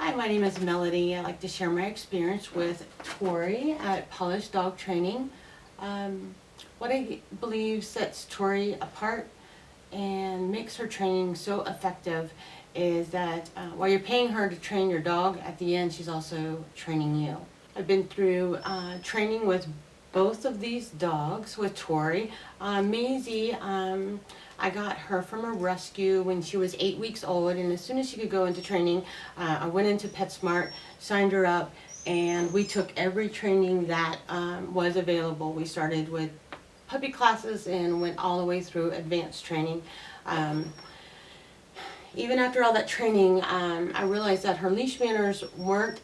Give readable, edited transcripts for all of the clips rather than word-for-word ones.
Hi, my name is Melody. I'd like to share my experience with Tori at Pawlished Dog Training. What I believe sets Tori apart and makes her training so effective is that while you're paying her to train your dog, at the end she's also training you. I've been through training with both of these dogs with Tori. Maizy, I got her from a rescue when she was 8 weeks old, and as soon as she could go into training, I went into PetSmart, signed her up, and we took every training that was available. We started with puppy classes and went all the way through advanced training. Even after all that training, I realized that her leash manners weren't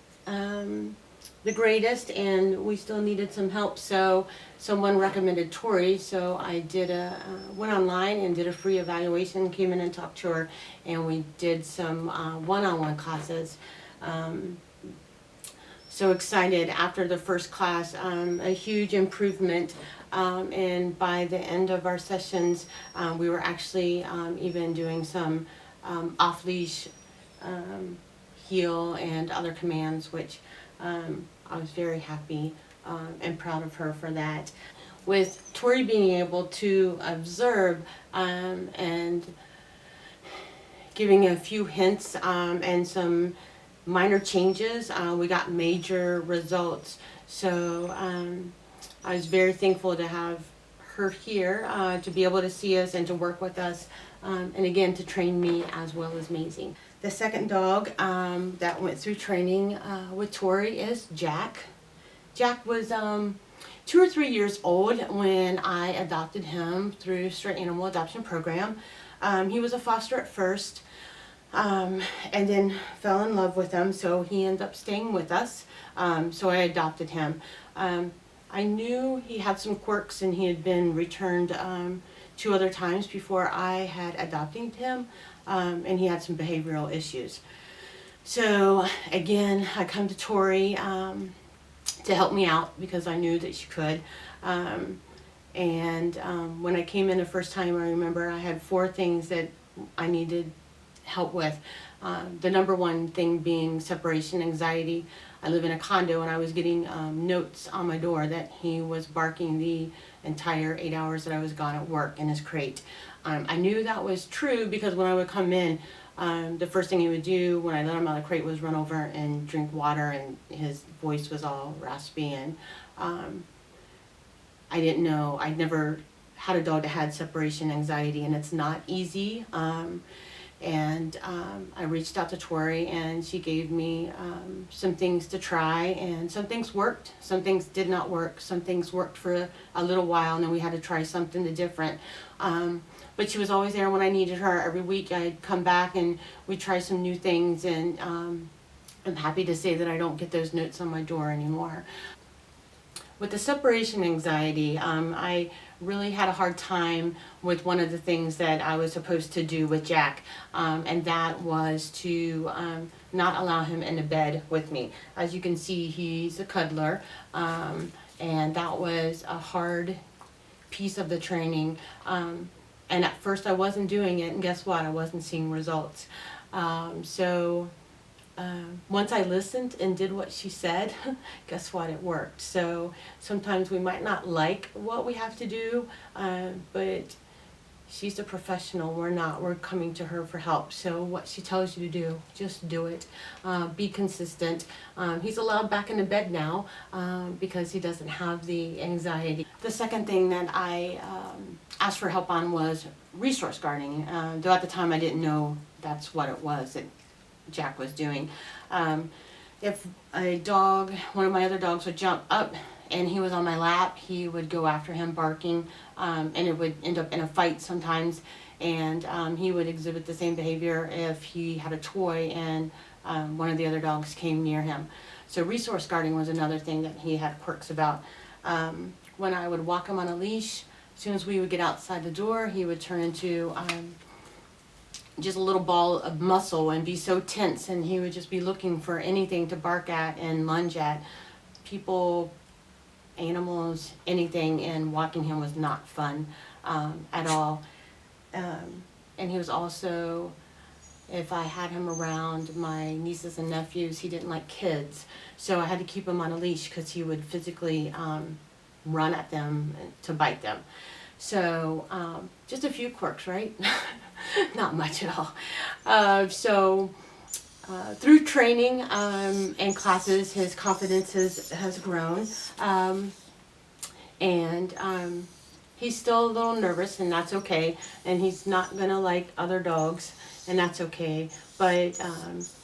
the greatest, and we still needed some help. So someone recommended Tori, so I did went online and did a free evaluation, came in and talked to her, and we did some one-on-one classes. So excited after the first class, a huge improvement, and by the end of our sessions, we were actually even doing some off-leash heel and other commands, which I was very happy and proud of her for that. With Tori being able to observe and giving a few hints and some minor changes, we got major results. So I was very thankful to have her here to be able to see us and to work with us, and again to train me as well as Maizy. The second dog that went through training with Tori is Jack. Jack was 2 or 3 years old when I adopted him through Straight Animal Adoption Program. He was a foster at first, and then fell in love with him, so he ended up staying with us. So I adopted him. I knew he had some quirks, and he had been returned 2 other times before I had adopted him, and he had some behavioral issues. So again, I come to Tori to help me out because I knew that she could. When I came in the first time, I remember I had 4 things that I needed help with. The number one thing being separation anxiety. I live in a condo, and I was getting notes on my door that he was barking the entire 8 hours that I was gone at work in his crate. I knew that was true because when I would come in, the first thing he would do when I let him out of the crate was run over and drink water, and his voice was all raspy. And I didn't know, I'd never had a dog that had separation anxiety, and it's not easy. I reached out to Tori, and she gave me some things to try, and some things worked, some things did not work, some things worked for a little while, and then we had to try something different. But she was always there when I needed her. Every week I'd come back and we'd try some new things, and I'm happy to say that I don't get those notes on my door anymore. With the separation anxiety, I really had a hard time with one of the things that I was supposed to do with Jack, and that was to not allow him in the bed with me. As you can see, he's a cuddler, and that was a hard piece of the training. And at first I wasn't doing it, and guess what? I wasn't seeing results. Once I listened and did what she said, guess what? It worked. So sometimes we might not like what we have to do, but she's a professional. We're not. We're coming to her for help. So what she tells you to do, just do it. Be consistent. He's allowed back in the bed now because he doesn't have the anxiety. The second thing that I asked for help on was resource guarding. Though at the time I didn't know that's what it was that Jack was doing. If a dog, one of my other dogs, would jump up and he was on my lap, he would go after him barking, and it would end up in a fight sometimes. And he would exhibit the same behavior if he had a toy and one of the other dogs came near him. So resource guarding was another thing that he had quirks about. When I would walk him on a leash, as soon as we would get outside the door, he would turn into just a little ball of muscle and be so tense, and he would just be looking for anything to bark at and lunge at. People, animals, anything, and walking him was not fun at all. And he was also if I had him around my nieces and nephews, he didn't like kids. So I had to keep him on a leash because he would physically run at them to bite them. So just a few quirks, right? Not much at all. Through training and classes, his confidence has grown. He's still a little nervous, and that's okay. And he's not gonna like other dogs, and that's okay. But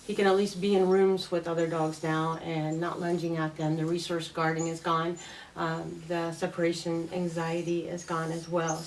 he can at least be in rooms with other dogs now and not lunging at them. The resource guarding is gone. The separation anxiety is gone as well.